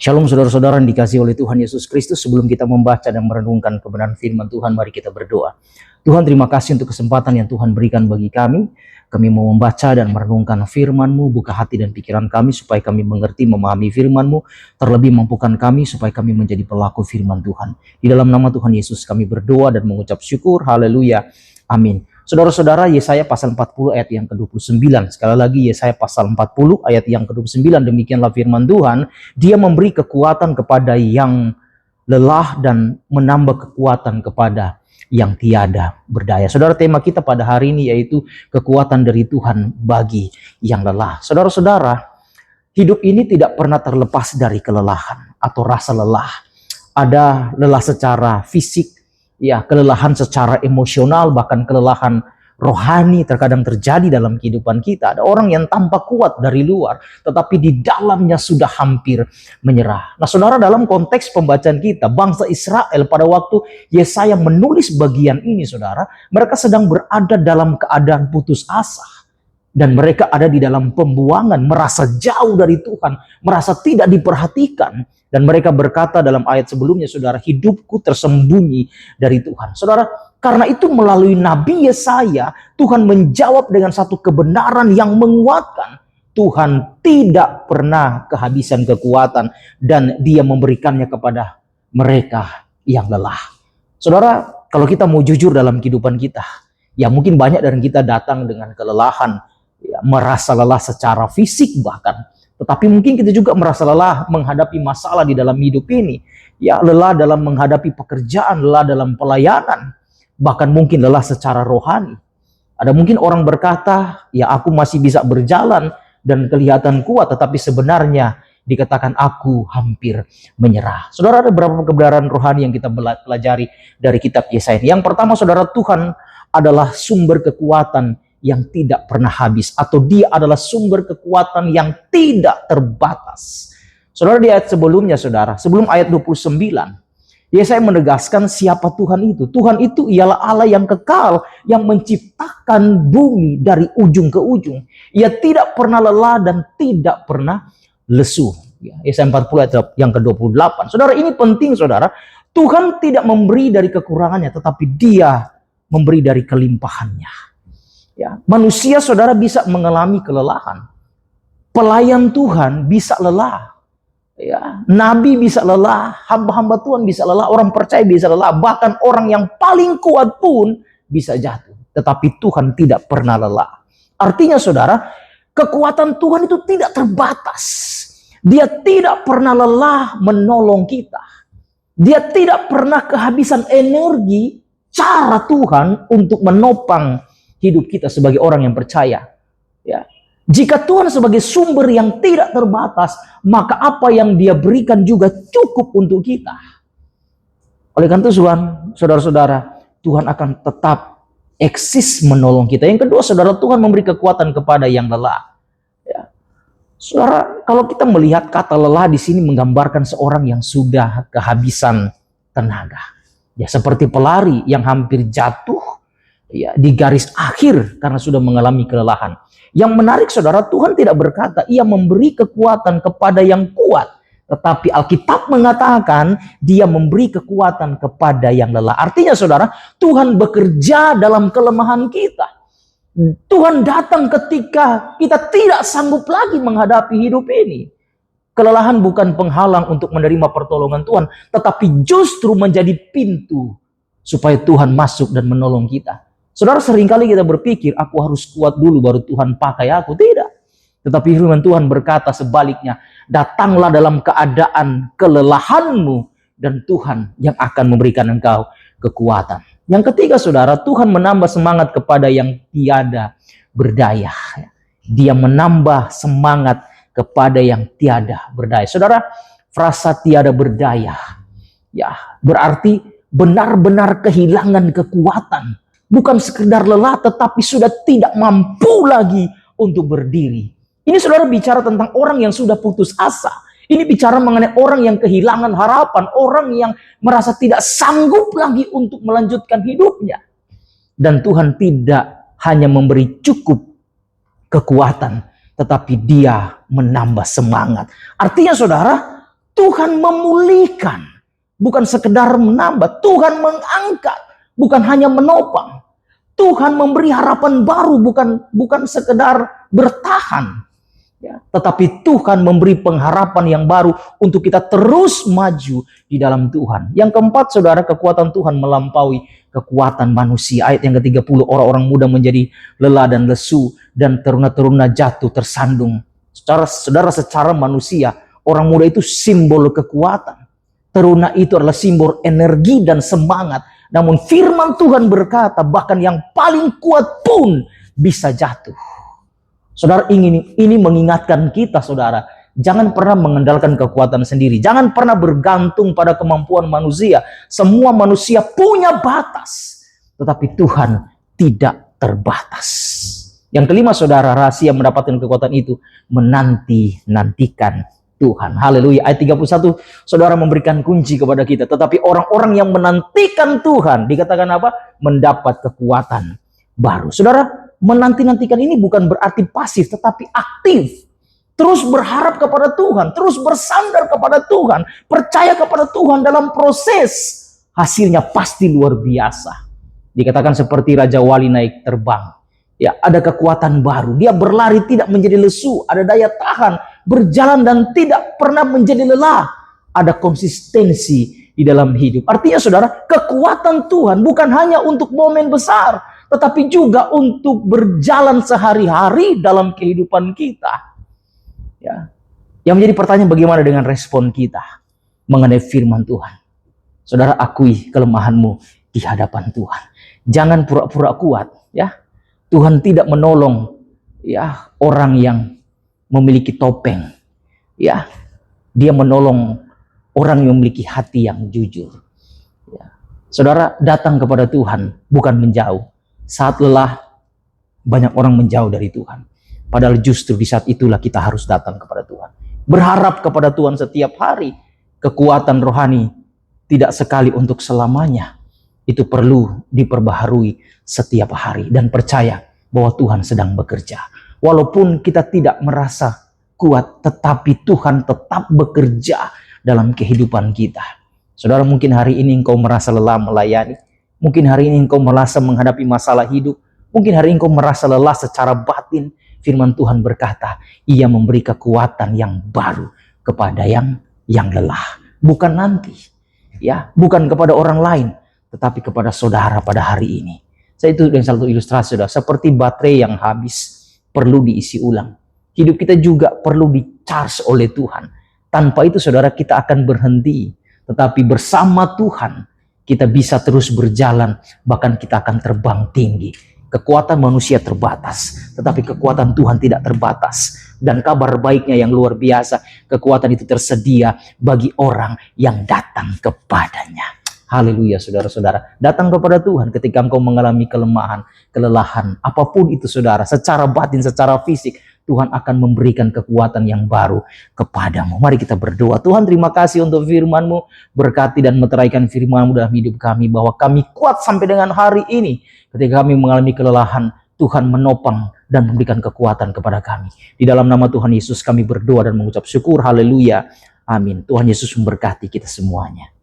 Shalom saudara-saudara yang dikasihi oleh Tuhan Yesus Kristus. Sebelum kita membaca dan merenungkan kebenaran firman Tuhan, mari kita berdoa. Tuhan, terima kasih untuk kesempatan yang Tuhan berikan bagi kami. Kami mau membaca dan merenungkan firman-Mu. Buka hati dan pikiran kami supaya kami mengerti, memahami firman-Mu. Terlebih mampukan kami supaya kami menjadi pelaku firman Tuhan. Di dalam nama Tuhan Yesus kami berdoa dan mengucap syukur. Haleluya. Amin. Saudara-saudara, Yesaya pasal 40 ayat yang ke-29. Sekali lagi Yesaya pasal 40 ayat yang ke-29. Demikianlah firman Tuhan. Dia memberi kekuatan kepada yang lelah dan menambah kekuatan kepada yang tiada berdaya. Saudara, tema kita pada hari ini yaitu kekuatan dari Tuhan bagi yang lelah. Saudara-saudara, hidup ini tidak pernah terlepas dari kelelahan atau rasa lelah. Ada lelah secara fisik, ya, kelelahan secara emosional, bahkan kelelahan rohani terkadang terjadi dalam kehidupan kita. Ada orang yang tampak kuat dari luar, tetapi di dalamnya sudah hampir menyerah. Nah saudara, dalam konteks pembacaan kita, bangsa Israel pada waktu Yesaya menulis bagian ini, saudara, mereka sedang berada dalam keadaan putus asa. Dan mereka ada di dalam pembuangan, merasa jauh dari Tuhan, merasa tidak diperhatikan. Dan mereka berkata dalam ayat sebelumnya, saudara, hidupku tersembunyi dari Tuhan. Saudara, karena itu melalui Nabi Yesaya, Tuhan menjawab dengan satu kebenaran yang menguatkan. Tuhan tidak pernah kehabisan kekuatan dan Dia memberikannya kepada mereka yang lelah. Saudara, kalau kita mau jujur dalam kehidupan kita, ya mungkin banyak dari kita datang dengan kelelahan, ya, merasa lelah secara fisik bahkan. Tetapi mungkin kita juga merasa lelah menghadapi masalah di dalam hidup ini. Ya, lelah dalam menghadapi pekerjaan, lelah dalam pelayanan. Bahkan mungkin lelah secara rohani. Ada mungkin orang berkata, ya aku masih bisa berjalan dan kelihatan kuat. Tetapi sebenarnya dikatakan aku hampir menyerah. Saudara, ada beberapa kebenaran rohani yang kita pelajari dari kitab Yesaya. Yang pertama, saudara, Tuhan adalah sumber kekuatan yang tidak pernah habis, atau Dia adalah sumber kekuatan yang tidak terbatas. Saudara, di ayat sebelumnya, saudara, sebelum ayat 29, Yesaya menegaskan siapa Tuhan itu. Tuhan itu ialah Allah yang kekal, yang menciptakan bumi dari ujung ke ujung. Ia tidak pernah lelah dan tidak pernah lesu. Yesaya 40 ayat yang ke-28. Saudara, ini penting, saudara. Tuhan tidak memberi dari kekurangannya, tetapi Dia memberi dari kelimpahannya. Ya, manusia, saudara, bisa mengalami kelelahan. Pelayan Tuhan bisa lelah. Ya, nabi bisa lelah, hamba-hamba Tuhan bisa lelah, orang percaya bisa lelah, bahkan orang yang paling kuat pun bisa jatuh. Tetapi Tuhan tidak pernah lelah. Artinya, saudara, kekuatan Tuhan itu tidak terbatas. Dia tidak pernah lelah menolong kita. Dia tidak pernah kehabisan energi cara Tuhan untuk menopang hidup kita sebagai orang yang percaya. Ya. Jika Tuhan sebagai sumber yang tidak terbatas, maka apa yang Dia berikan juga cukup untuk kita. Oleh karena itu, saudara-saudara, Tuhan akan tetap eksis menolong kita. Yang kedua, saudara, Tuhan memberi kekuatan kepada yang lelah. Ya. Saudara, kalau kita melihat kata lelah di sini menggambarkan seorang yang sudah kehabisan tenaga. Ya, seperti pelari yang hampir jatuh, ya, di garis akhir karena sudah mengalami kelelahan. Yang menarik, saudara, Tuhan tidak berkata Ia memberi kekuatan kepada yang kuat, tetapi Alkitab mengatakan Dia memberi kekuatan kepada yang lelah. Artinya, saudara, Tuhan bekerja dalam kelemahan kita. Tuhan datang ketika kita tidak sanggup lagi menghadapi hidup ini. Kelelahan bukan penghalang untuk menerima pertolongan Tuhan, tetapi justru menjadi pintu supaya Tuhan masuk dan menolong kita. Saudara, seringkali kita berpikir, aku harus kuat dulu baru Tuhan pakai aku. Tidak. Tetapi firman Tuhan berkata sebaliknya, datanglah dalam keadaan kelelahanmu dan Tuhan yang akan memberikan engkau kekuatan. Yang ketiga, saudara, Tuhan menambah semangat kepada yang tiada berdaya. Dia menambah semangat kepada yang tiada berdaya. Saudara, frasa tiada berdaya, ya, berarti benar-benar kehilangan kekuatan. Bukan sekedar lelah, tetapi sudah tidak mampu lagi untuk berdiri. Ini, saudara, bicara tentang orang yang sudah putus asa. Ini bicara mengenai orang yang kehilangan harapan, orang yang merasa tidak sanggup lagi untuk melanjutkan hidupnya. Dan Tuhan tidak hanya memberi cukup kekuatan, tetapi Dia menambah semangat. Artinya, saudara, Tuhan memulihkan, bukan sekedar menambah. Tuhan mengangkat, bukan hanya menopang. Tuhan memberi harapan baru, bukan sekedar bertahan. Ya, tetapi Tuhan memberi pengharapan yang baru untuk kita terus maju di dalam Tuhan. Yang keempat, saudara, kekuatan Tuhan melampaui kekuatan manusia. Ayat yang ke-30, orang-orang muda menjadi lelah dan lesu, dan teruna-teruna jatuh tersandung. Saudara, secara manusia, orang muda itu simbol kekuatan. Teruna itu adalah simbol energi dan semangat. Namun firman Tuhan berkata, bahkan yang paling kuat pun bisa jatuh. Saudara, ini mengingatkan kita, saudara, jangan pernah mengandalkan kekuatan sendiri. Jangan pernah bergantung pada kemampuan manusia. Semua manusia punya batas, tetapi Tuhan tidak terbatas. Yang kelima, saudara, rahasia mendapatkan kekuatan itu menanti-nantikan Tuhan. Haleluya. Ayat 31, saudara, memberikan kunci kepada kita. Tetapi orang-orang yang menantikan Tuhan, dikatakan apa? Mendapat kekuatan baru. Saudara, menanti-nantikan ini bukan berarti pasif, tetapi aktif. Terus berharap kepada Tuhan, terus bersandar kepada Tuhan, percaya kepada Tuhan dalam proses. Hasilnya pasti luar biasa. Dikatakan seperti Raja Wali naik terbang. Ya, ada kekuatan baru. Dia berlari tidak menjadi lesu, ada daya tahan, berjalan dan tidak pernah menjadi lelah. Ada konsistensi di dalam hidup. Artinya, saudara, kekuatan Tuhan bukan hanya untuk momen besar, tetapi juga untuk berjalan sehari-hari dalam kehidupan kita. Ya. Yang menjadi pertanyaan, bagaimana dengan respon kita mengenai firman Tuhan? Saudara, akui kelemahanmu di hadapan Tuhan. Jangan pura-pura kuat, ya. Tuhan tidak menolong, ya, orang yang memiliki topeng. Ya. Dia menolong orang yang memiliki hati yang jujur. Ya. Saudara, datang kepada Tuhan bukan menjauh. Saat lelah, banyak orang menjauh dari Tuhan. Padahal justru di saat itulah kita harus datang kepada Tuhan. Berharap kepada Tuhan setiap hari. Kekuatan rohani tidak sekali untuk selamanya. Itu perlu diperbaharui setiap hari. Dan percaya bahwa Tuhan sedang bekerja. Walaupun kita tidak merasa kuat, tetapi Tuhan tetap bekerja dalam kehidupan kita. Saudara, mungkin hari ini engkau merasa lelah melayani. Mungkin hari ini engkau merasa menghadapi masalah hidup. Mungkin hari ini engkau merasa lelah secara batin. Firman Tuhan berkata, Ia memberi kekuatan yang baru kepada yang lelah. Bukan nanti, ya, bukan kepada orang lain, tetapi kepada saudara pada hari ini. Saya itu yang satu ilustrasi, saudara, seperti baterai yang habis perlu diisi ulang. Hidup kita juga perlu di-charge oleh Tuhan. Tanpa itu, saudara, kita akan berhenti. Tetapi bersama Tuhan, kita bisa terus berjalan, bahkan kita akan terbang tinggi. Kekuatan manusia terbatas, tetapi kekuatan Tuhan tidak terbatas. Dan kabar baiknya yang luar biasa, kekuatan itu tersedia bagi orang yang datang kepadanya. Haleluya, saudara-saudara. Datang kepada Tuhan ketika engkau mengalami kelemahan, kelelahan, apapun itu, saudara, secara batin, secara fisik, Tuhan akan memberikan kekuatan yang baru kepadamu. Mari kita berdoa. Tuhan, terima kasih untuk firman-Mu. Berkati dan meteraikan firman-Mu dalam hidup kami, bahwa kami kuat sampai dengan hari ini. Ketika kami mengalami kelelahan, Tuhan menopang dan memberikan kekuatan kepada kami. Di dalam nama Tuhan Yesus kami berdoa dan mengucap syukur. Haleluya. Amin. Tuhan Yesus memberkati kita semuanya.